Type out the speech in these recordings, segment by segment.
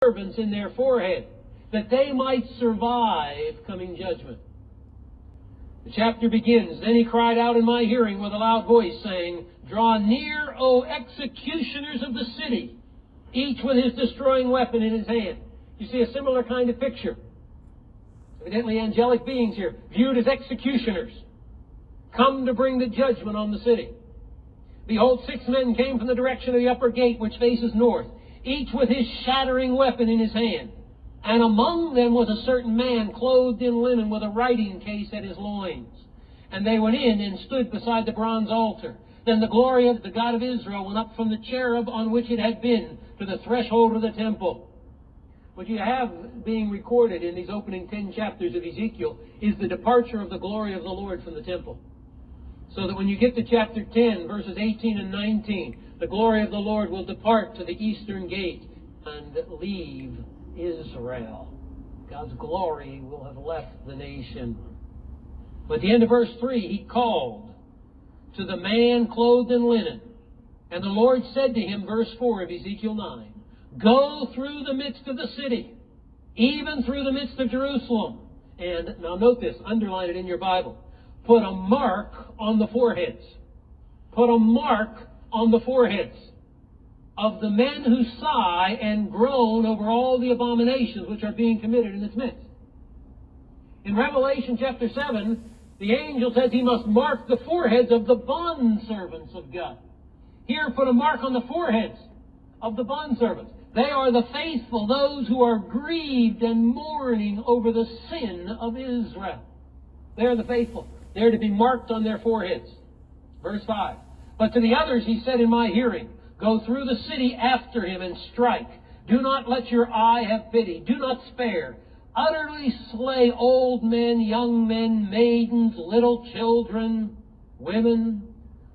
servants in their forehead, that they might survive coming judgment. The chapter begins, "Then he cried out in my hearing with a loud voice, saying, Draw near, O executioners of the city, each with his destroying weapon in his hand." You see a similar kind of picture. Evidently angelic beings here, viewed as executioners, come to bring the judgment on the city. "Behold, 6 men came from the direction of the upper gate, which faces north, each with his shattering weapon in his hand. And among them was a certain man clothed in linen with a writing case at his loins. And they went in and stood beside the bronze altar. Then the glory of the God of Israel went up from the cherub on which it had been to the threshold of the temple." What you have being recorded in these opening 10 chapters of Ezekiel is the departure of the glory of the Lord from the temple. So that when you get to chapter 10, verses 18 and 19, the glory of the Lord will depart to the eastern gate and leave Israel. God's glory will have left the nation. But at the end of verse 3, he called to the man clothed in linen. And the Lord said to him, verse 4 of Ezekiel 9, "Go through the midst of the city, even through the midst of Jerusalem." And now note this, underline it in your Bible. "Put a mark on the foreheads." Put a mark on the foreheads of the men who sigh and groan over all the abominations which are being committed in its midst. In Revelation chapter 7, the angel says he must mark the foreheads of the bondservants of God. Here, put a mark on the foreheads of the bondservants. They are the faithful, those who are grieved and mourning over the sin of Israel. They are the faithful. They are to be marked on their foreheads. Verse 5. "But to the others he said in my hearing, Go through the city after him and strike. Do not let your eye have pity. Do not spare. Utterly slay old men, young men, maidens, little children, women.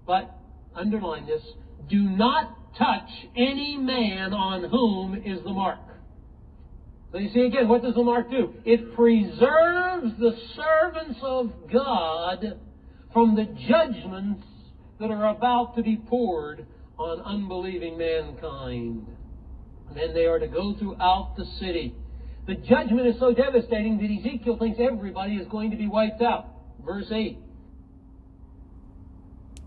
But," underline this, "do not touch any man on whom is the mark." So you see again, what does the mark do? It preserves the servants of God from the judgments that are about to be poured on unbelieving mankind. And then they are to go throughout the city. The judgment is so devastating that Ezekiel thinks everybody is going to be wiped out. Verse 8.